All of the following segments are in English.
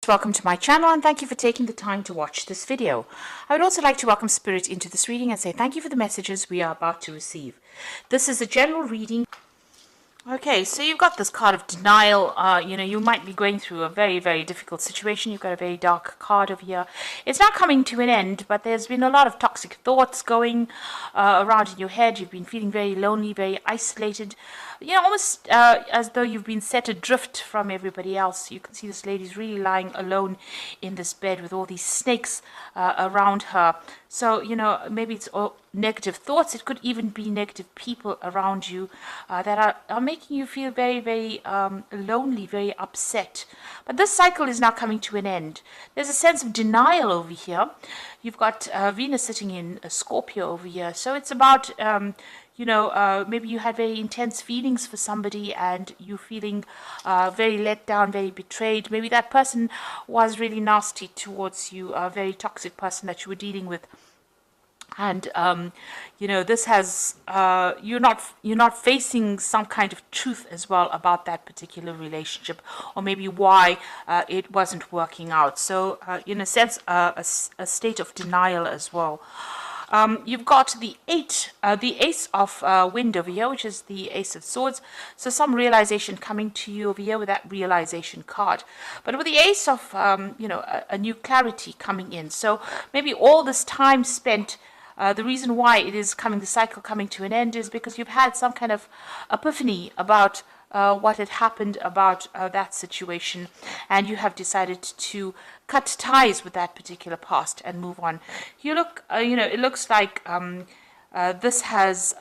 Welcome to my channel and thank you for taking the time to watch this video. I would also like to welcome Spirit into this reading and say thank you for the messages we are about to receive. This is a general reading. Okay, so you've got this card of denial. You might be going through a very, very difficult situation. You've got a very dark card over here. It's not coming to an end, but there's been a lot of toxic thoughts going around in your head. You've been feeling very lonely, very isolated. Almost as though you've been set adrift from everybody else. You can see this lady's really lying alone in this bed with all these snakes around her. So, maybe it's all negative thoughts. It could even be negative people around you that are making you feel very, very lonely, very upset. But this cycle is now coming to an end. There's a sense of denial over here. You've got Venus sitting in a Scorpio over here. So it's about, maybe you had very intense feelings for somebody and you're feeling very let down, very betrayed. Maybe that person was really nasty towards you, a very toxic person that you were dealing with. And this has you're not facing some kind of truth as well about that particular relationship, or maybe why it wasn't working out. So in a sense, a state of denial as well. You've got the Ace of Wind over here, which is the Ace of Swords. So some realization coming to you over here with that realization card. But with the Ace of, a new clarity coming in. So maybe all this time spent, the reason why it is the cycle coming to an end is because you've had some kind of epiphany about what had happened about that situation, and you have decided to cut ties with that particular past and move on. You look, it looks like this has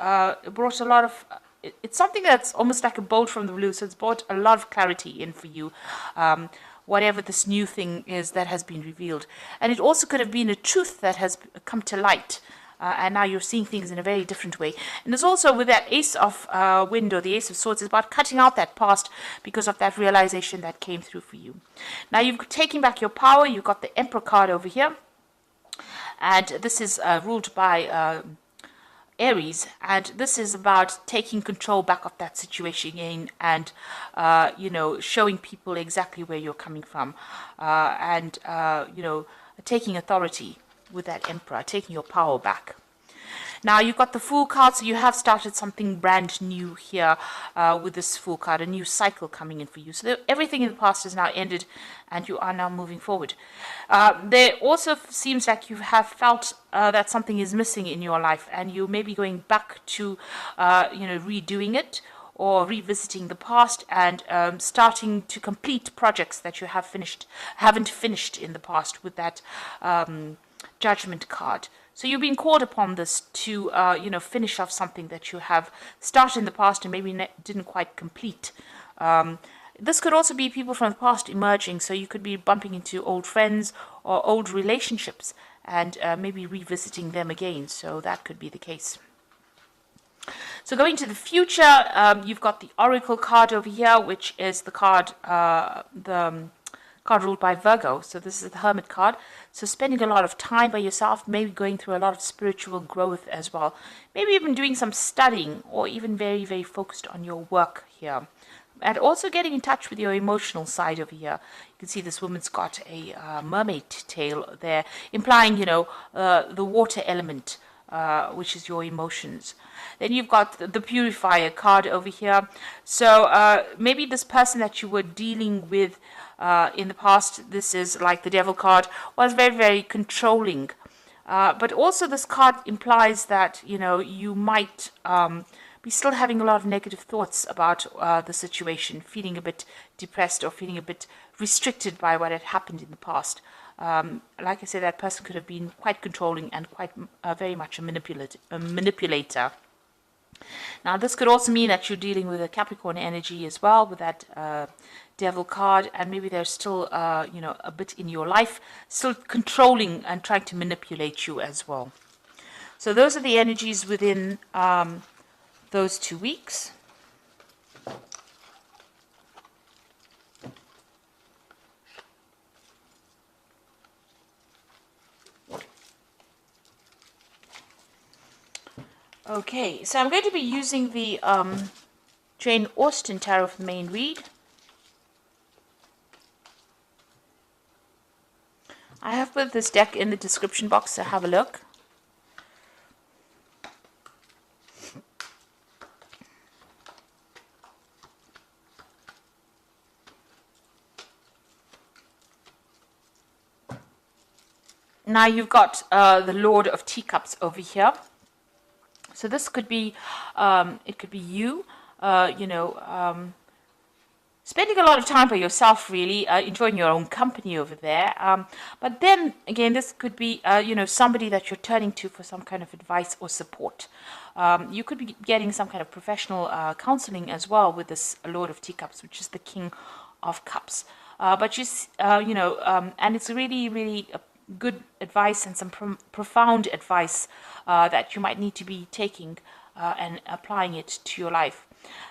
brought a lot of. It's something that's almost like a bolt from the blue. So it's brought a lot of clarity in for you. Whatever this new thing is that has been revealed, and it also could have been a truth that has come to light. And now you're seeing things in a very different way. And there's also with that Ace of Wind or the Ace of Swords, is about cutting out that past because of that realization that came through for you. Now you've taken back your power. You've got the Emperor card over here. And this is ruled by Aries. And this is about taking control back of that situation again and, showing people exactly where you're coming from. Taking authority with that Emperor, taking your power back. Now you've got the Fool card, so you have started something brand new here with this Fool card, a new cycle coming in for you. So everything in the past is now ended and you are now moving forward. There also seems like you have felt that something is missing in your life and you may be going back to, redoing it or revisiting the past and starting to complete projects that you haven't finished in the past with that Judgment card. So you've been called upon this to, finish off something that you have started in the past and maybe didn't quite complete. This could also be people from the past emerging. So you could be bumping into old friends or old relationships and maybe revisiting them again. So that could be the case. So going to the future, you've got the Oracle card over here, which is the card, card ruled by Virgo. So this is the Hermit card. So spending a lot of time by yourself, maybe going through a lot of spiritual growth as well. Maybe even doing some studying or even very, very focused on your work here. And also getting in touch with your emotional side over here. You can see this woman's got a mermaid tail there, implying, the water element, which is your emotions. Then you've got the Purifier card over here. So maybe this person that you were dealing with in the past, this is like the Devil card, was very, very controlling. But also this card implies that, you might be still having a lot of negative thoughts about the situation, feeling a bit depressed or feeling a bit restricted by what had happened in the past. Like I said, that person could have been quite controlling and quite very much a manipulator. Now, this could also mean that you're dealing with a Capricorn energy as well with that Devil card, and maybe they're still, a bit in your life, still controlling and trying to manipulate you as well. So those are the energies within those 2 weeks. Okay, so I'm going to be using the Jane Austen Tarot for the main read. I have put this deck in the description box, so have a look. Now you've got the Lord of Teacups over here. So this could be, it could be you, spending a lot of time by yourself, really, enjoying your own company over there. But then again, this could be, somebody that you're turning to for some kind of advice or support. You could be getting some kind of professional counseling as well with this Lord of Teacups, which is the King of Cups. And it's really, really good advice and some profound advice that you might need to be taking and applying it to your life.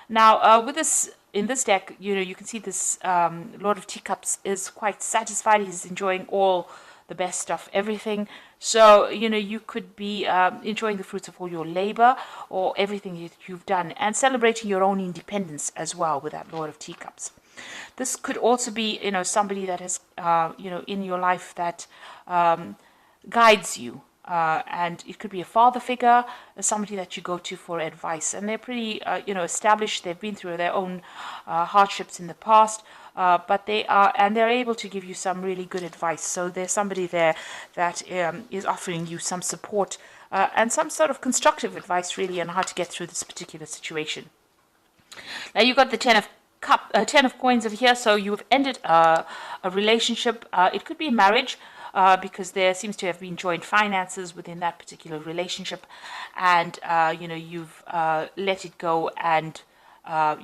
Now, with this, in this deck, you can see this Lord of Teacups is quite satisfied. He's enjoying all the best stuff, everything. So, you could be enjoying the fruits of all your labor or everything that you've done and celebrating your own independence as well with that Lord of Teacups. This could also be, somebody that is, in your life that guides you. And it could be a father figure, somebody that you go to for advice. And they're pretty, established. They've been through their own hardships in the past, but they're able to give you some really good advice. So there's somebody there that is offering you some support and some sort of constructive advice, really, on how to get through this particular situation. Now you've got the Ten of Coins over here. So you've ended a relationship. It could be a marriage. Because there seems to have been joint finances within that particular relationship, and you've let it go and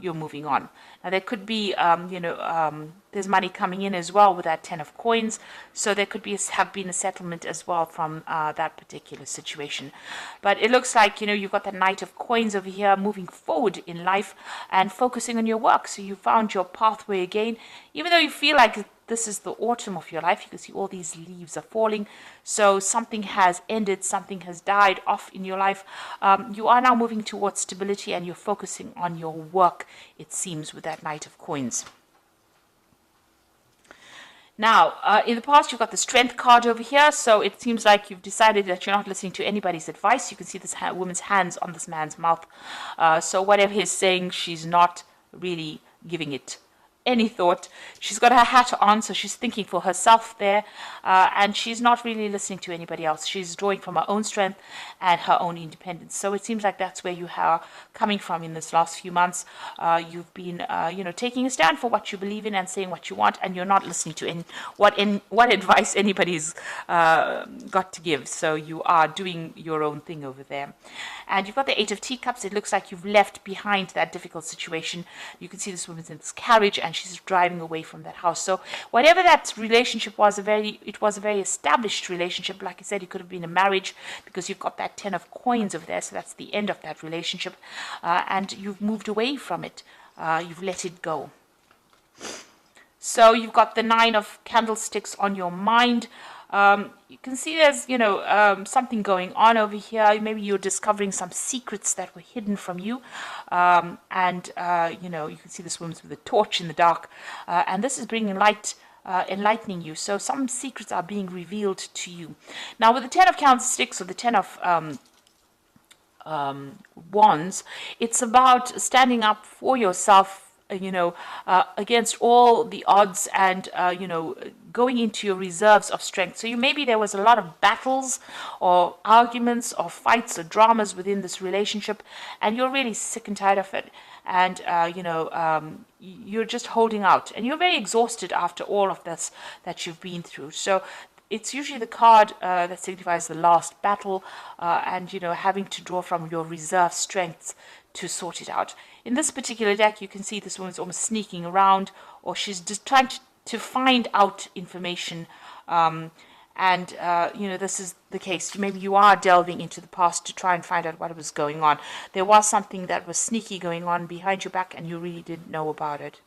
you're moving on. Now there could be there's money coming in as well with that Ten of Coins, so there could have been a settlement as well from that particular situation. But it looks like you've got the Knight of Coins over here, moving forward in life and focusing on your work. So you found your pathway again, even though you feel like this is the autumn of your life. You can see all these leaves are falling. So something has ended, something has died off in your life. You are now moving towards stability and you're focusing on your work, it seems, with that Knight of Coins. Now, in the past, you've got the Strength card over here. So it seems like you've decided that you're not listening to anybody's advice. You can see this woman's hands on this man's mouth. So whatever he's saying, she's not really giving it any thought. She's got her hat on, so she's thinking for herself there, and she's not really listening to anybody else. She's drawing from her own strength and her own independence. So it seems like that's where you are coming from in this last few months. You've been, taking a stand for what you believe in and saying what you want, and you're not listening to what advice anybody's got to give. So you are doing your own thing over there. And you've got the Eight of Teacups. It looks like you've left behind that difficult situation. You can see this woman's in this carriage and she's driving away from that house. So whatever that relationship was, it was a very established relationship. Like I said, it could have been a marriage because you've got that Ten of Coins over there. So that's the end of that relationship. And you've moved away from it. You've let it go. So you've got the Nine of Candlesticks on your mind. You can see there's, something going on over here. Maybe you're discovering some secrets that were hidden from you. You can see this woman's with a torch in the dark. And this is bringing light, enlightening you. So some secrets are being revealed to you. Now, with the Ten of Candlesticks or the Ten of Wands, it's about standing up for yourself, against all the odds and, going into your reserves of strength. So maybe there was a lot of battles or arguments or fights or dramas within this relationship, and you're really sick and tired of it. And, you're just holding out and you're very exhausted after all of this that you've been through. So it's usually the card that signifies the last battle and, having to draw from your reserve strengths to sort it out. In this particular deck, you can see this woman's almost sneaking around, or she's just trying to find out information. This is the case. Maybe you are delving into the past to try and find out what was going on. There was something that was sneaky going on behind your back, and you really didn't know about it.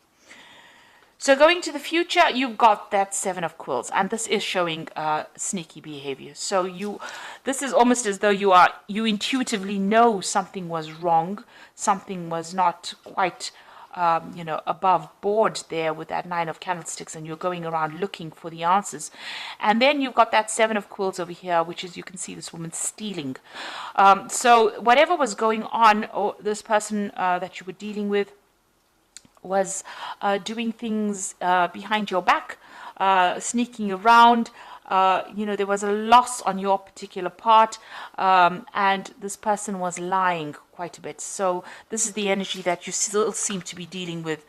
So going to the future, you've got that Seven of Quills, and this is showing sneaky behavior. So this is almost as though you intuitively know something was wrong, something was not quite above board there with that 9 of candlesticks, and you're going around looking for the answers. And then you've got that 7 of quills over here, which is, you can see this woman stealing. So whatever was going on, or this person that you were dealing with was doing things behind your back, sneaking around. There was a loss on your particular part, and this person was lying quite a bit. So this is the energy that you still seem to be dealing with,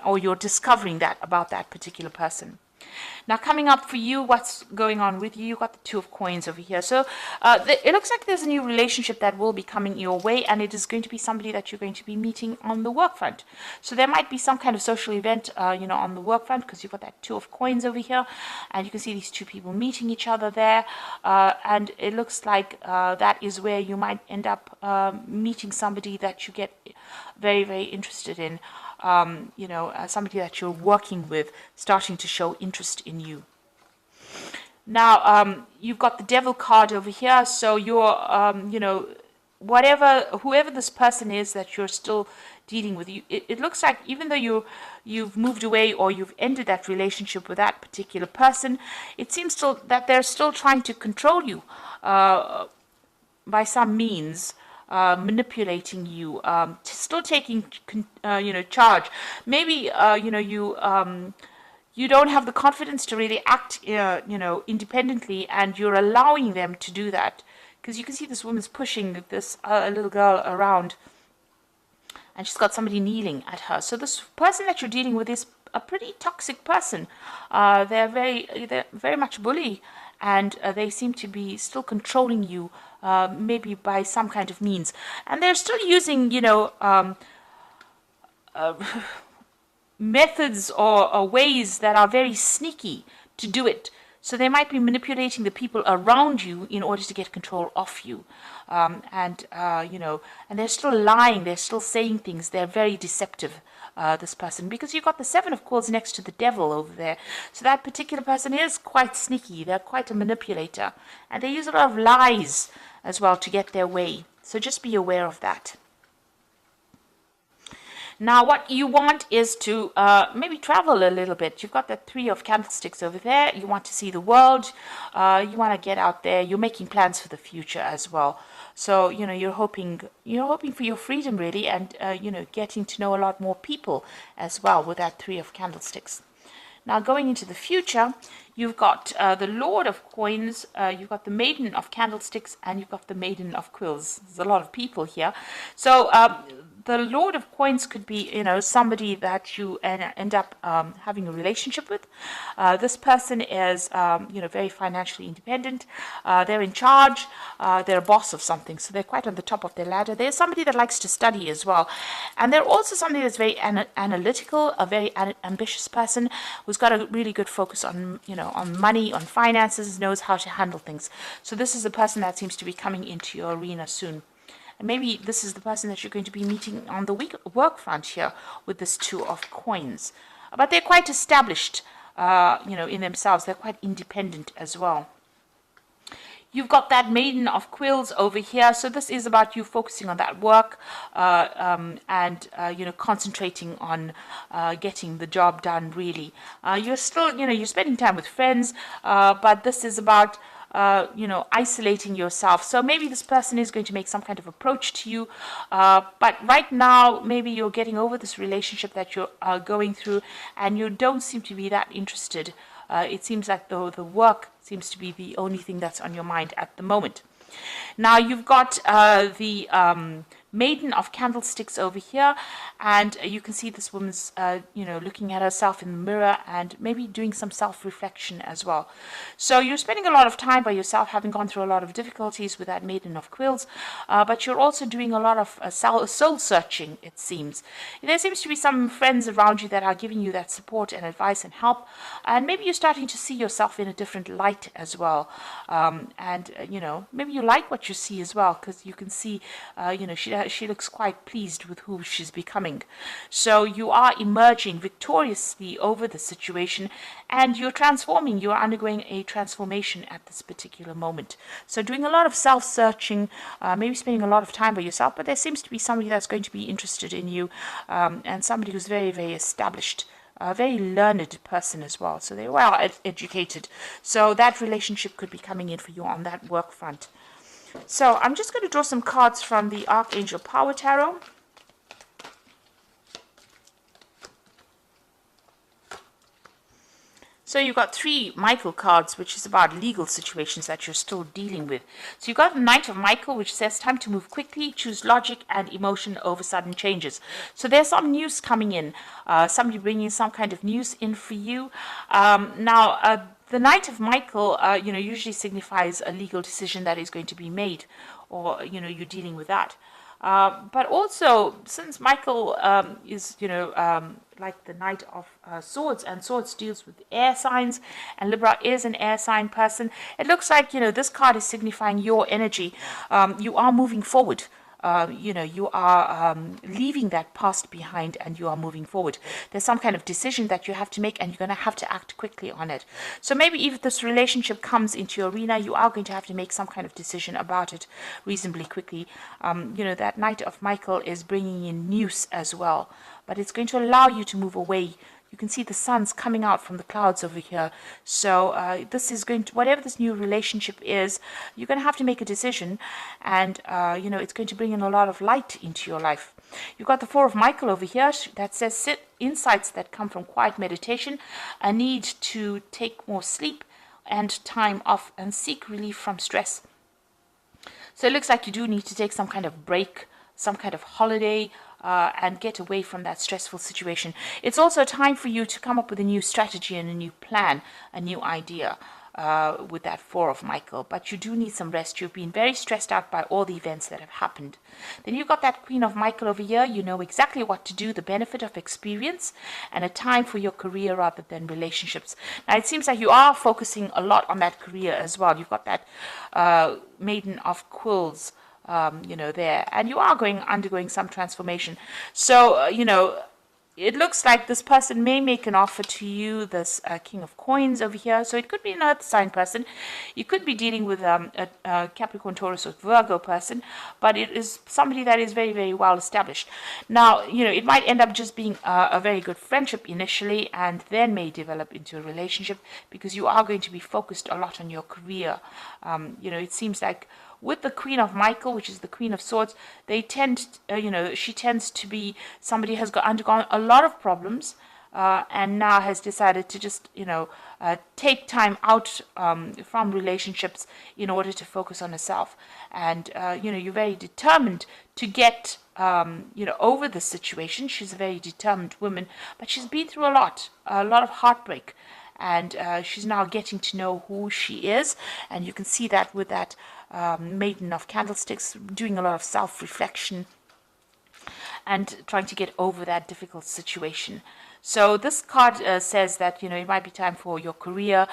or you're discovering that about that particular person. Now, coming up for you, what's going on with you? You got the 2 of coins over here. So it looks like there's a new relationship that will be coming your way, and it is going to be somebody that you're going to be meeting on the work front. So there might be some kind of social event, on the work front, because you've got that 2 of coins over here, and you can see these 2 people meeting each other there, and it looks like that is where you might end up meeting somebody that you get very, very interested in. Somebody that you're working with starting to show interest in you. Now, you've got the Devil card over here, so you're, whoever this person is that you're still dealing with, it looks like even though you've moved away or you've ended that relationship with that particular person, it seems still that they're still trying to control you by some means. Manipulating you, still taking, charge. Maybe, you don't have the confidence to really act, independently, and you're allowing them to do that. Because you can see this woman's pushing this little girl around, and she's got somebody kneeling at her. So this person that you're dealing with is a pretty toxic person. They're very much bully, and they seem to be still controlling you, maybe by some kind of means. And they're still using, methods or ways that are very sneaky to do it. So they might be manipulating the people around you in order to get control of you. And they're still lying. They're still saying things. They're very deceptive, this person, because you've got the 7 of coins next to the Devil over there. So that particular person is quite sneaky. They're quite a manipulator. And they use a lot of lies as well to get their way. So just be aware of that. Now, what you want is to maybe travel a little bit. You've got the 3 of candlesticks over there. You want to see the world. You want to get out there. You're making plans for the future as well. So, you're hoping for your freedom, really, and, getting to know a lot more people as well with that 3 of candlesticks. Now, going into the future, you've got the Lord of Coins, you've got the Maiden of Candlesticks, and you've got the Maiden of Quills. There's a lot of people here. So, the Lord of Coins could be, somebody that you end up having a relationship with. This person is, very financially independent. They're in charge. They're a boss of something, so they're quite on the top of their ladder. They're somebody that likes to study as well. And they're also somebody that's very analytical, a very ambitious person who's got a really good focus on, on money, on finances, knows how to handle things. So this is a person that seems to be coming into your arena soon. And maybe this is the person that you're going to be meeting on the work front here with this 2 of coins. But they're quite established, in themselves. They're quite independent as well. You've got that Maiden of Quills over here. So this is about you focusing on that work and concentrating on getting the job done, really. You're still, you're spending time with friends, but this is about isolating yourself. So maybe this person is going to make some kind of approach to you, but right now maybe you're getting over this relationship that you're going through, and you don't seem to be that interested. It seems like the work seems to be the only thing that's on your mind at the moment. Now you've got the Maiden of Candlesticks over here, and you can see this woman's, looking at herself in the mirror and maybe doing some self-reflection as well. So you're spending a lot of time by yourself, having gone through a lot of difficulties with that Maiden of Quills, but you're also doing a lot of soul-searching, it seems. There seems to be some friends around you that are giving you that support and advice and help, and maybe you're starting to see yourself in a different light as well. Maybe you like what you see as well, because you can see, she she looks quite pleased with who she's becoming. So you are emerging victoriously over the situation, and you're transforming. You're undergoing a transformation at this particular moment. So doing a lot of self-searching, maybe spending a lot of time by yourself, but there seems to be somebody that's going to be interested in you, and somebody who's very, very established, a very learned person as well. So they're well educated. So that relationship could be coming in for you on that work front. So I'm just going to draw some cards from the Archangel Power Tarot. So you've got 3 Michael cards, which is about legal situations that you're still dealing with. So you've got the Knight of Michael, which says time to move quickly, choose logic and emotion over sudden changes. So there's some news coming in, somebody bringing some kind of news in for you. The Knight of Michael, usually signifies a legal decision that is going to be made, or, you're dealing with that. But also, since Michael is, like the Knight of Swords, and Swords deals with air signs, and Libra is an air sign person, it looks like, this card is signifying your energy. You are moving forward. You are leaving that past behind, and you are moving forward. There's some kind of decision that you have to make, and you're going to have to act quickly on it. So maybe if this relationship comes into your arena, you are going to have to make some kind of decision about it reasonably quickly. That Knight of Michael is bringing in news as well, but it's going to allow you to move away. You can see the sun's coming out from the clouds over here. So this is going to, whatever this new relationship is, you're going to have to make a decision, and it's going to bring in a lot of light into your life. You've got the 4 of Michael over here that says insights that come from quiet meditation, a need to take more sleep and time off, and seek relief from stress. So it looks like you do need to take some kind of break, some kind of holiday, and get away from that stressful situation. It's also time for you to come up with a new strategy and a new plan, a new idea with that 4 of Michael. But you do need some rest. You've been very stressed out by all the events that have happened. Then you've got that Queen of Michael over here. You know exactly what to do, the benefit of experience, and a time for your career rather than relationships. Now, it seems like you are focusing a lot on that career as well. You've got that Maiden of Quills, there, and you are undergoing some transformation. So, it looks like this person may make an offer to you, this King of Coins over here. So it could be an earth sign person. You could be dealing with a Capricorn, Taurus, or Virgo person, but it is somebody that is very, very well established. Now, it might end up just being a very good friendship initially, and then may develop into a relationship, because you are going to be focused a lot on your career. It seems like with the Queen of Michael, which is the Queen of Swords, they tend, she tends to be somebody who has undergone a lot of problems, and now has decided to just, take time out from relationships in order to focus on herself. And, you're very determined to get, over the situation. She's a very determined woman, but she's been through a lot of heartbreak. And she's now getting to know who she is, and you can see that with that Maiden of Candlesticks, doing a lot of self-reflection and trying to get over that difficult situation. So this card says that, it might be time for your career.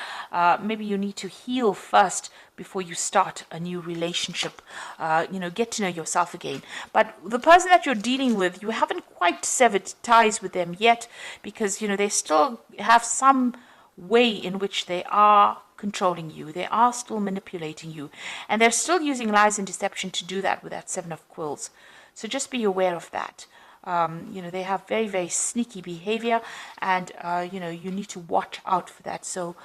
Maybe you need to heal first before you start a new relationship. Get to know yourself again. But the person that you're dealing with, you haven't quite severed ties with them yet, because, they still have some way in which they are controlling you. They are still manipulating you, and they're still using lies and deception to do that with that 7 of Quills. So just be aware of that. They have very, very sneaky behavior, and you need to watch out for that. So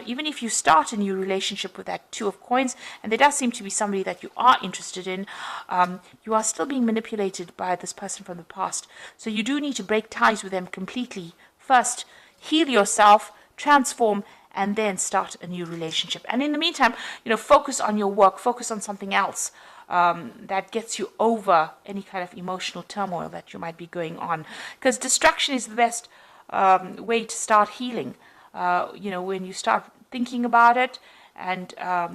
even if you start a new relationship with that 2 of Coins, and there does seem to be somebody that you are interested in, you are still being manipulated by this person from the past. So you do need to break ties with them completely first, heal yourself, transform, and then start a new relationship. And in the meantime, focus on your work, focus on something else that gets you over any kind of emotional turmoil that you might be going on. Because distraction is the best way to start healing. When you start thinking about it, and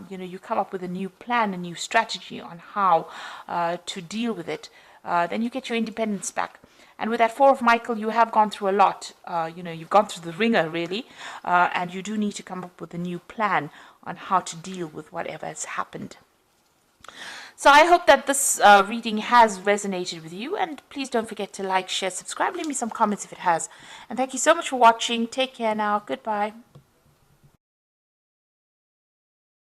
you come up with a new plan, a new strategy on how to deal with it, then you get your independence back. And with that 4 of Michael, you have gone through a lot. You've gone through the ringer, really. And you do need to come up with a new plan on how to deal with whatever has happened. So I hope that this reading has resonated with you, and please don't forget to like, share, subscribe, leave me some comments if it has. And thank you so much for watching. Take care now. Goodbye.